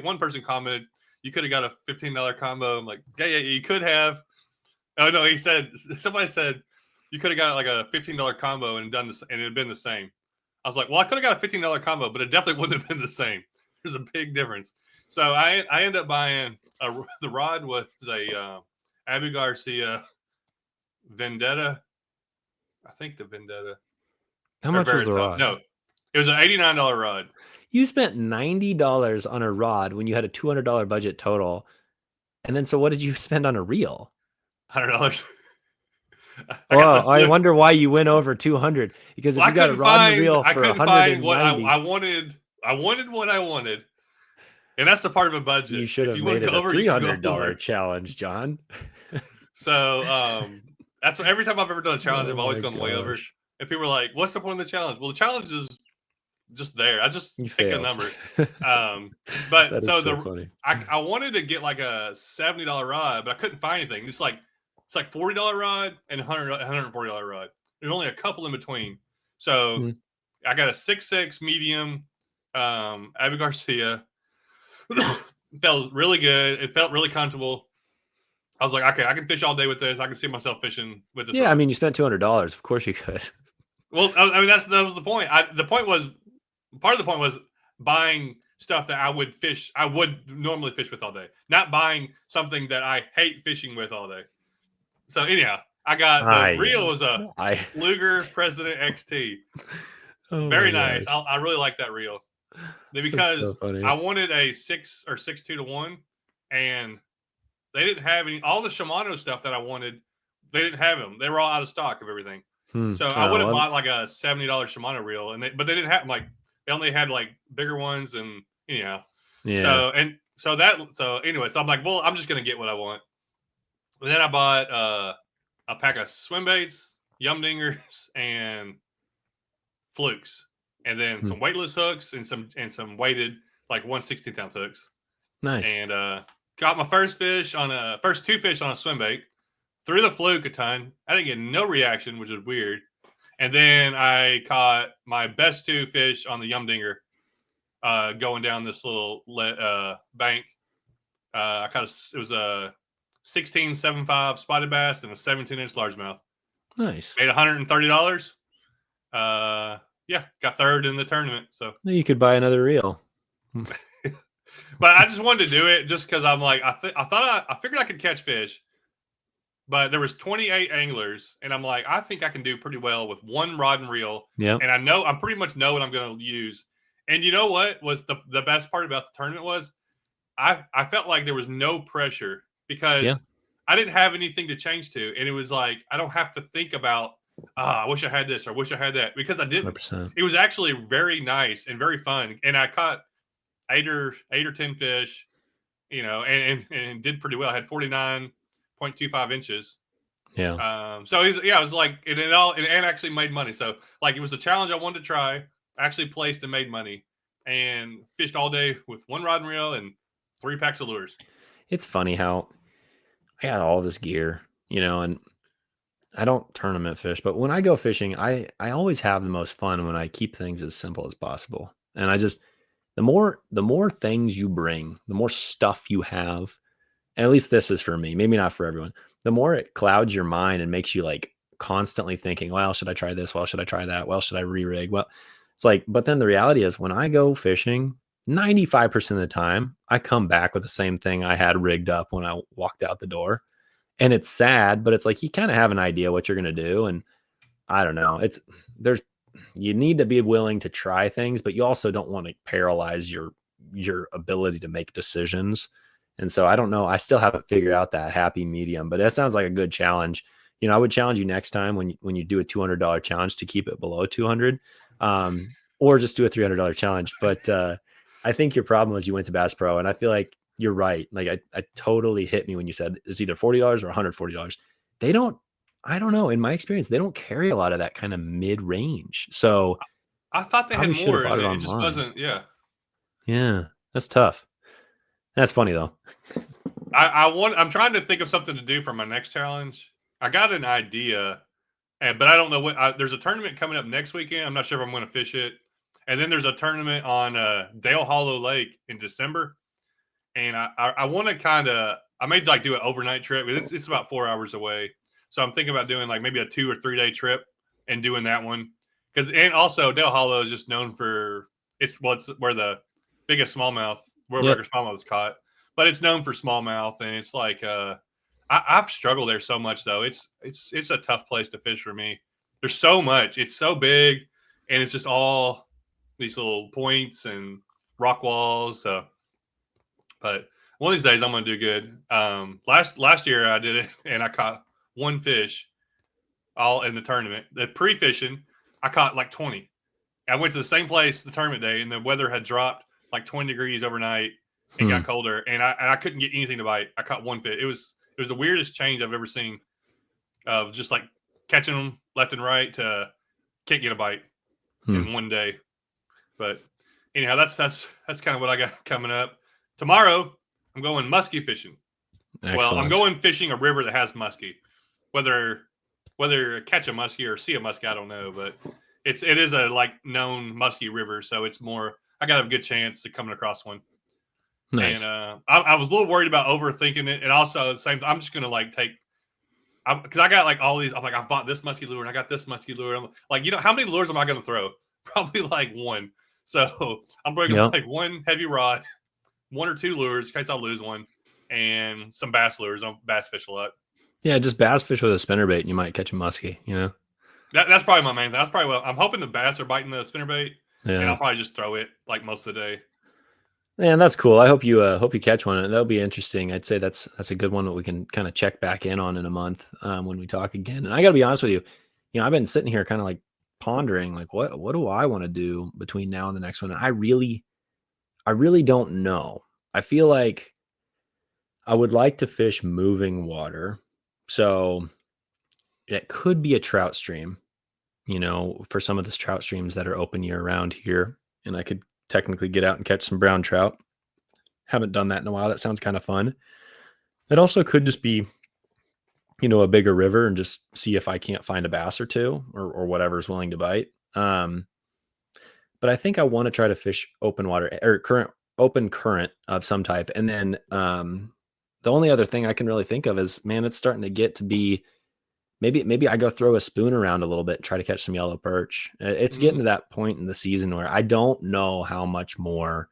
[SPEAKER 1] one person commented, "You could have got a $15 combo." I'm like, yeah, you could have. Oh no, somebody said. You could have got like a $15 combo and done this, and it had been the same. I was like, well, I could have got a $15 combo, but it definitely wouldn't have been the same. There's a big difference. So I ended up buying the rod was a Abu Garcia Vendetta. I think the Vendetta.
[SPEAKER 2] How much was the rod?
[SPEAKER 1] No, it was an $89 rod.
[SPEAKER 2] You spent $90 on a rod when you had a $200 budget total, and then so what did you spend on a reel?
[SPEAKER 1] $100.
[SPEAKER 2] Well, I wonder why you went over 200, because if you got a rod and reel for 190,
[SPEAKER 1] what I wanted. I wanted what I wanted, and that's the part of a budget.
[SPEAKER 2] You should have made it a $300 challenge, John.
[SPEAKER 1] So that's what every time I've ever done a challenge, I've always gone way over. And people are like, "What's the point of the challenge?" Well, the challenge is just there. I just pick a number. But
[SPEAKER 2] that is so funny.
[SPEAKER 1] I wanted to get like a $70 rod, but I couldn't find anything. It's like $40 rod and $140 rod. There's only a couple in between. So I got a 6'6" medium Abu Garcia. It felt really good. It felt really comfortable. I was like, okay, I can fish all day with this. I can see myself fishing with this.
[SPEAKER 2] Yeah, rod. I mean, you spent $200. Of course you could.
[SPEAKER 1] Well, I mean, that was the point. Part of the point was buying stuff that I would normally fish with all day, not buying something that I hate fishing with all day. So anyhow, I got the reel was a Luger President XT. Very nice. I really like that reel because I wanted a 6 or 6.2 to 1, and they didn't have any. All the Shimano stuff that I wanted, they didn't have them. They were all out of stock of everything. So I would have bought like a $70 Shimano reel, but they didn't have like they only had like bigger ones, and yeah. So anyway, so I'm like, well, I'm just gonna get what I want. And then I bought a pack of swim baits, yum dingers, and flukes, and then some weightless hooks and some weighted like 1/16 ounce hooks.
[SPEAKER 2] Nice.
[SPEAKER 1] And got my first two fish on a swim bait. Threw the fluke a ton. I didn't get no reaction, which is weird. And then I caught my best 2 fish on the yum dinger, going down this little bank. It was a 16.75 spotted bass and a 17-inch largemouth.
[SPEAKER 2] Nice.
[SPEAKER 1] Made $130. Yeah, got third in the tournament. So
[SPEAKER 2] you could buy another reel.
[SPEAKER 1] But I just wanted to do it just because I'm like, I figured I could catch fish. But there was 28 anglers, and I'm like, I think I can do pretty well with one rod and reel.
[SPEAKER 2] Yeah.
[SPEAKER 1] And I pretty much know what I'm going to use. And you know what was the best part about the tournament was I felt like there was no pressure because I didn't have anything to change to, and it was like I don't have to think about. I wish I had this or wish I had that because I didn't.
[SPEAKER 2] 100%.
[SPEAKER 1] It was actually very nice and very fun, and I caught eight or 10 fish, and did pretty well. I had 49.25 inches.
[SPEAKER 2] Yeah.
[SPEAKER 1] So it was like it actually made money. So like it was a challenge I wanted to try. Actually placed and made money, and fished all day with one rod and reel and 3 packs of lures.
[SPEAKER 2] It's funny how I got all this gear, and I don't tournament fish, but when I go fishing, I always have the most fun when I keep things as simple as possible. And the more things you bring, the more stuff you have, and at least this is for me, maybe not for everyone, the more it clouds your mind and makes you like constantly thinking, well, should I try this? Well, should I try that? Well, should I re-rig? Well, it's like, but then the reality is when I go fishing, 95% of the time, I come back with the same thing I had rigged up when I walked out the door. And it's sad, but it's like you kind of have an idea what you're going to do. And I don't know. You need to be willing to try things, but you also don't want to paralyze your ability to make decisions. And so I don't know. I still haven't figured out that happy medium, but that sounds like a good challenge. I would challenge you next time when you do a $200 challenge to keep it below 200, or just do a $300 challenge. But I think your problem was you went to Bass Pro, and I feel like you're right. Like I totally hit me when you said it's either $40 or $140. They don't, I don't know. In my experience, they don't carry a lot of that kind of mid range. So
[SPEAKER 1] I thought they had
[SPEAKER 2] probably should have
[SPEAKER 1] more,
[SPEAKER 2] bought
[SPEAKER 1] and
[SPEAKER 2] it
[SPEAKER 1] it just
[SPEAKER 2] online.
[SPEAKER 1] wasn't. Yeah,
[SPEAKER 2] Yeah, that's tough. That's funny though.
[SPEAKER 1] I'm trying to think of something to do for my next challenge. I got an idea, but I don't know what. There's a tournament coming up next weekend. I'm not sure if I'm going to fish it. And then there's a tournament on Dale Hollow Lake in December. And I want to I may like do an overnight trip. It's about 4 hours away. So I'm thinking about doing like maybe a 2 or 3 day trip and doing that one. And also Dale Hollow is just known for it's where the biggest smallmouth, world
[SPEAKER 2] Yep.
[SPEAKER 1] record smallmouth is caught. But it's known for smallmouth, and it's like I've struggled there so much though. It's a tough place to fish for me. There's so much. It's so big, and it's just all these little points and rock walls. But one of these days I'm going to do good. Last year I did it, and I caught one fish all in the tournament. The pre-fishing, I caught like 20. I went to the same place the tournament day, and the weather had dropped like 20 degrees overnight and got colder, and I couldn't get anything to bite. I caught one fish. It was the weirdest change I've ever seen of just like catching them left and right to can't get a bite in one day. But anyhow, that's kind of what I got coming up. Tomorrow, I'm going muskie fishing.
[SPEAKER 2] Excellent.
[SPEAKER 1] Well, I'm going fishing a river that has muskie. Whether catch a muskie or see a muskie, I don't know, but it is a like known muskie river, so it's more. I got a good chance to coming across one.
[SPEAKER 2] Nice.
[SPEAKER 1] And I was a little worried about overthinking it, and also at the same time, I'm just gonna like take. Because I got like all these. I'm like, I bought this muskie lure and I got this muskie lure. I'm like, how many lures am I going to throw? Probably like one. So I'm bringing like one heavy rod, 1 or 2 lures in case I lose one, and some bass lures. I don't bass fish a lot.
[SPEAKER 2] Yeah, just bass fish with a spinnerbait, and you might catch a muskie.
[SPEAKER 1] That's probably my main thing. That's probably what I'm hoping the bass are biting the spinnerbait,
[SPEAKER 2] Yeah.
[SPEAKER 1] and I'll probably just throw it like most of the day.
[SPEAKER 2] Man, that's cool. I hope you catch one. That'll be interesting. I'd say that's a good one that we can kind of check back in on in a month when we talk again. And I got to be honest with you, I've been sitting here kind of like pondering, like what do I want to do between now and the next one? And I really don't know. I feel like I would like to fish moving water, so it could be a trout stream. For some of the trout streams that are open year round here, and I could technically get out and catch some brown trout. Haven't done that in a while. That sounds kind of fun. It also could just be, a bigger river and just see if I can't find a bass or two or whatever's willing to bite. But I think I want to try to fish open water or open current of some type. And then the only other thing I can really think of is, man, it's starting to get to be maybe I go throw a spoon around a little bit and try to catch some yellow perch. It's getting to that point in the season where I don't know how much more,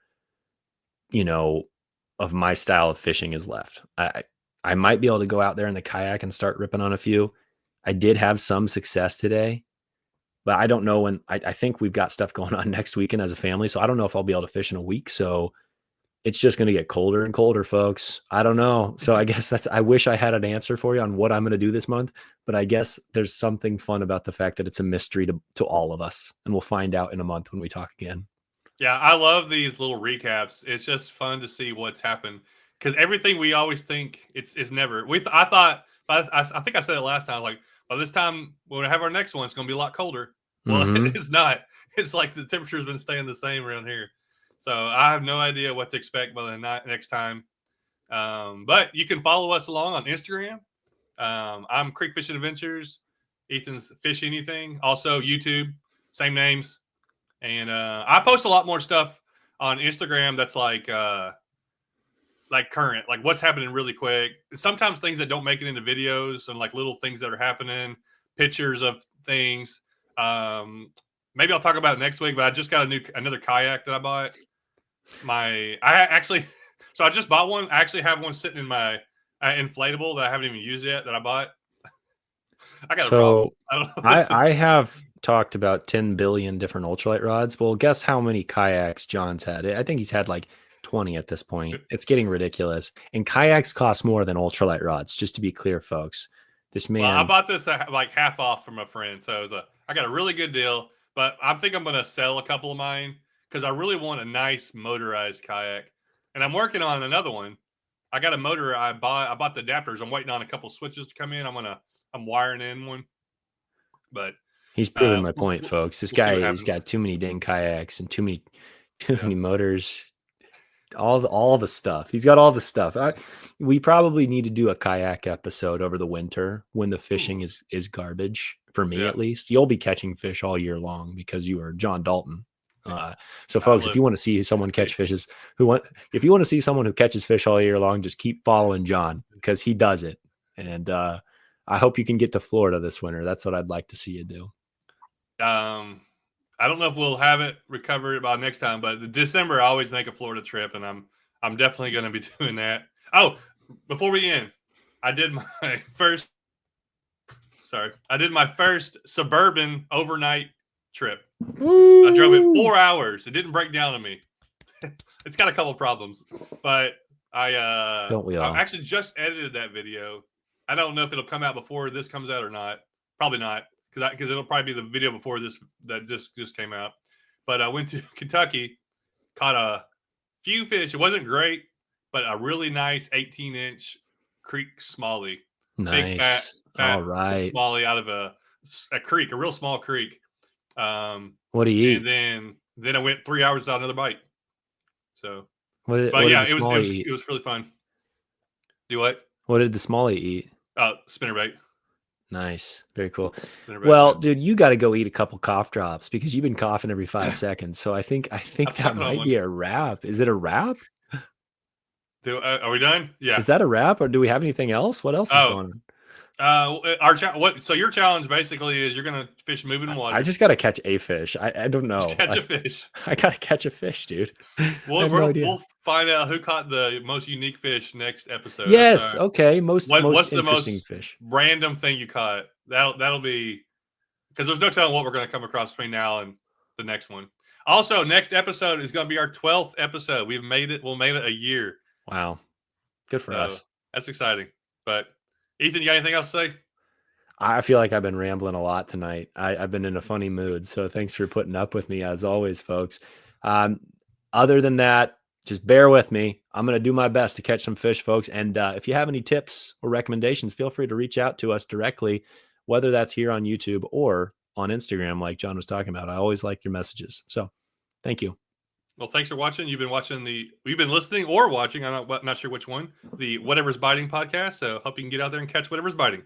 [SPEAKER 2] of my style of fishing is left. I might be able to go out there in the kayak and start ripping on a few. I did have some success today, but I don't know when. I think we've got stuff going on next weekend as a family, so I don't know if I'll be able to fish in a week. So It's just going to get colder and colder, folks. I don't know. So I guess I wish I had an answer for you on what I'm going to do this month, but I guess there's something fun about the fact that it's a mystery to all of us. And we'll find out in a month when we talk again.
[SPEAKER 1] Yeah, I love these little recaps. It's just fun to see what's happened because everything we always think it's never. I thought, I think I said it last time. Like by this time when we have our next one, it's going to be a lot colder. Well, it's not. It's like the temperature's been staying the same around here. So I have no idea what to expect by the next time. But you can follow us along on Instagram. I'm Creek Fishing Adventures. Ethan's Fish Anything. Also YouTube, same names. And I post a lot more stuff on Instagram that's like current, like what's happening really quick. Sometimes things that don't make it into videos and like little things that are happening, pictures of things. Maybe I'll talk about it next week, but I just got another kayak that I bought. So I just bought one. I actually have one sitting in my inflatable that I haven't even used yet that I bought. I got a problem. I don't know.
[SPEAKER 2] I have talked about 10 billion different ultralight rods. Well, guess how many kayaks John's had? I think he's had like 20 at this point. It's getting ridiculous. And kayaks cost more than ultralight rods, just to be clear, folks. This man.
[SPEAKER 1] Well, I bought this like half off from a friend. So I got a really good deal, but I think I'm going to sell a couple of mine because I really want a nice motorized kayak. And I'm working on another one. I got a motor. I bought the adapters. I'm waiting on a couple switches to come in. I'm wiring in one. But
[SPEAKER 2] he's proven my point, folks. This guy has got too many dang kayaks and too many motors. All the stuff. He's got all the stuff. We probably need to do a kayak episode over the winter when the fishing is garbage, for me at least. You'll be catching fish all year long because you are John Dalton. So folks, if you want to see someone catch fishes if you want to see someone who catches fish all year long, just keep following John because he does it. And I hope you can get to Florida this winter. That's what I'd like to see you do.
[SPEAKER 1] I don't know if we'll have it recovered by next time, but December I always make a Florida trip, and I'm definitely going to be doing that. Oh, before we end, I did my first suburban overnight trip. Ooh. I drove it 4 hours. It didn't break down on me. It's got a couple of problems, but I actually just edited that video. I don't know if it'll come out before this comes out or not. Probably not. Because it'll probably be the video before this that just came out. But I went to Kentucky, caught a few fish. It wasn't great, but a really nice 18-inch creek smallie.
[SPEAKER 2] Nice.
[SPEAKER 1] Big, fat
[SPEAKER 2] all right.
[SPEAKER 1] smallie out of a creek, a real small creek.
[SPEAKER 2] What do you eat?
[SPEAKER 1] And then I went 3 hours without another bite. So,
[SPEAKER 2] it
[SPEAKER 1] was really fun. Do what?
[SPEAKER 2] What did the smallie eat?
[SPEAKER 1] Spinnerbait.
[SPEAKER 2] Nice. Very cool. Well, dude, you got to go eat a couple cough drops because you've been coughing every 5 seconds. So I think that might be a wrap. Is it a wrap?
[SPEAKER 1] Are we done? Yeah.
[SPEAKER 2] Is that a wrap or do we have anything else? What else is going on?
[SPEAKER 1] So your challenge basically is you're gonna fish moving water.
[SPEAKER 2] I just gotta catch a fish. I don't know.
[SPEAKER 1] Just catch a fish.
[SPEAKER 2] I gotta catch a fich, dude.
[SPEAKER 1] We'll find out who caught the most unique fish next episode.
[SPEAKER 2] Yes. Okay. What's
[SPEAKER 1] the
[SPEAKER 2] interesting
[SPEAKER 1] most
[SPEAKER 2] fish?
[SPEAKER 1] Random thing you caught. That'll be because there's no telling what we're gonna come across between now and the next one. Also, next episode is gonna be our 12th episode. We've made it. We'll make it a year.
[SPEAKER 2] Wow. Good for us.
[SPEAKER 1] That's exciting. But Ethan, you got anything else to say?
[SPEAKER 2] I feel like I've been rambling a lot tonight. I've been in a funny mood. So thanks for putting up with me as always, folks. Other than that, just bear with me. I'm going to do my best to catch some fish, folks. And if you have any tips or recommendations, feel free to reach out to us directly, whether that's here on YouTube or on Instagram, like John was talking about. I always like your messages. So thank you.
[SPEAKER 1] Well, thanks for watching. You've been listening or watching. I'm not sure which one, the Whatever's Biting podcast. So hope you can get out there and catch whatever's biting.